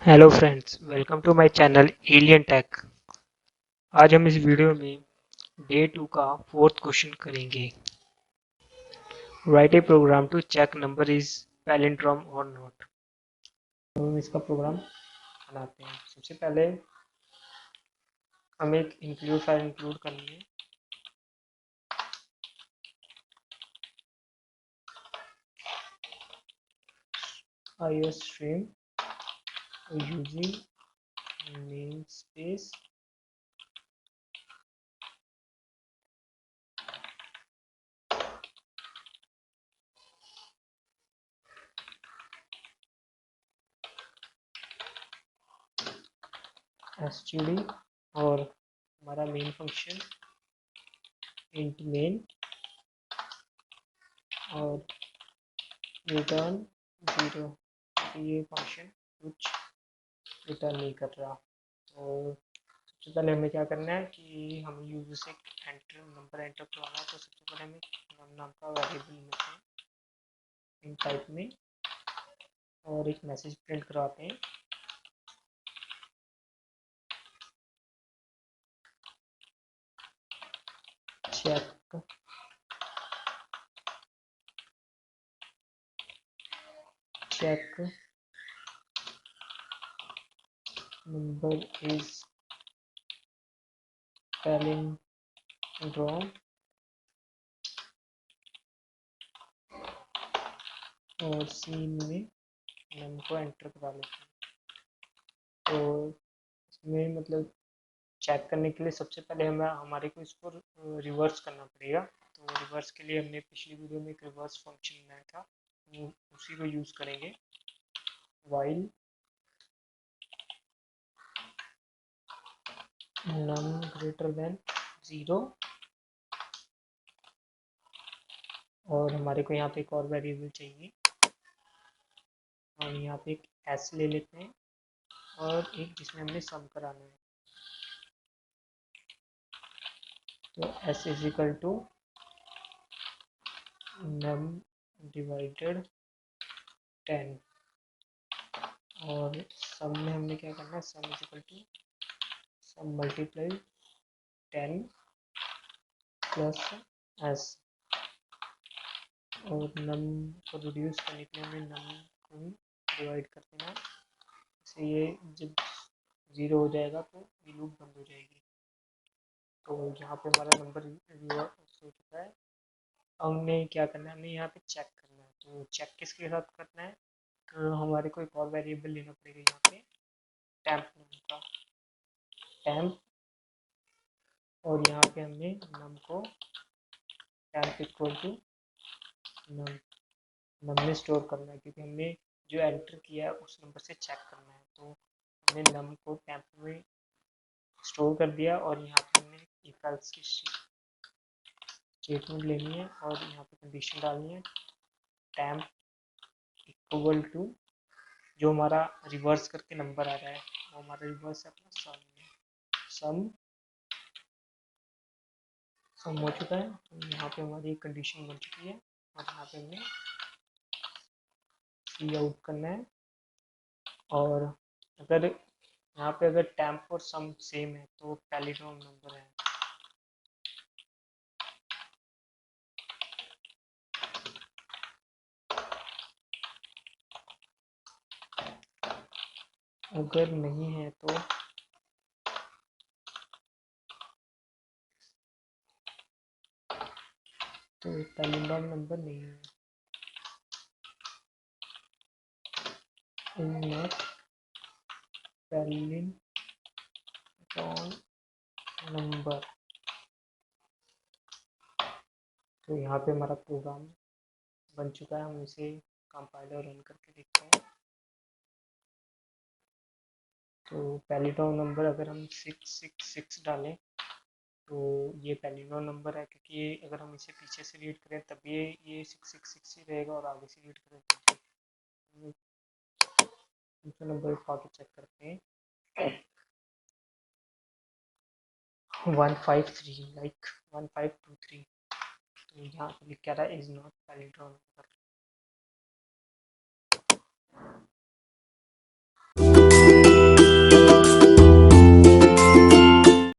Hello friends, welcome to my channel alien tech. आज हम इस वीडियो में डे 2 का फोर्थ क्वेश्चन करेंगे। Write a program to check number is palindrome और नॉट। तो हम इसका प्रोग्राम बनाते हैं। सबसे पहले हमें एक इंक्लूड फाइल इंक्लूड करनी है। iOS stream using namespace std और हमारा मेन फंक्शन int main और रिटर्न 0। ये फंक्शन कुछ रिटर्न नहीं कर रहा। तो सबसे पहले हमें क्या करना है कि हमें यूजर से नंबर एंटर करवाना है। तो सबसे पहले हमें नम नाम का वेरिएबल लेते हैं इन टाइप में और एक मैसेज प्रिंट करवाते हैं। चेक नंबर इज पैलिंड्रोम और सीन में नम को एंटर करा लेते हैं। तो इसमें मतलब चेक करने के लिए सबसे पहले हमारे को इसको रिवर्स करना पड़ेगा। तो रिवर्स के लिए हमने पिछली वीडियो में एक रिवर्स फंक्शन बनाया था, वो उसी को यूज़ करेंगे। वाइल नम ग्रेटर देन 0 और हमारे को यहाँ पे एक और वेरिएबल चाहिए और यहाँ पे एक एस ले लेते हैं और एक जिसमें हमने सम कराना है। तो s is equal to num divided 10 और सम में हमने क्या करना है, sum is equal to sum multiply 10 plus s और नम को रिड्यूस करने के लिए हमें नम को डिवाइड कर देना है। इससे ये जब 0 हो जाएगा तो ये लूप बंद हो जाएगी। तो यहाँ पे हमारा नंबर रिवर्स हो चुका है। हमने क्या करना है, हमें यहाँ पे चेक करना है। तो चेक किसके साथ करना है, तो हमारे को एक और वेरिएबल लेना पड़ेगा यहाँ पे टेम्प नाम का टेम्प और यहाँ पे हमने नम को टेम्प इक्वल टू नम में स्टोर करना है, क्योंकि हमने जो एंटर किया है उस नंबर से चेक करना है। तो हमने नम को टेम्प में स्टोर कर दिया और यहाँ पे हमने इफ एल्स की स्टेटमेंट लेनी है और यहाँ पे कंडीशन डालनी है टेम्प इक्वल टू जो हमारा रिवर्स करके नंबर आ रहा है वो हमारा रिवर्स है अपना सम में। सम हो चुका है। तो यहाँ पे हमारी एक कंडीशन बन चुकी है और यहाँ पे हमें सी आउट करना है। और अगर यहाँ पे अगर टेम्प और सम सेम है तो पैलिंड्रोम नंबर है। अगर नहीं है तो पैलिंड्रोम नंबर नहीं है। Not palindrome number. तो यहाँ पे हमारा प्रोग्राम बन चुका है। हम इसे कंपाइल और रन करके देखते हैं। तो पैलिंड्रोम नंबर अगर हम 666 डालें तो ये पैलिंड्रोम नंबर है, क्योंकि अगर हम इसे पीछे से रीड करें तब ये 666 ही रहेगा और आगे से रीड करें तो दूसरा नंबर उठा के चेक करते हैं 153 लाइक 1523। तो यहाँ पे लिख क्या रहा है इज नॉट पैलिंड्रोम नंबर।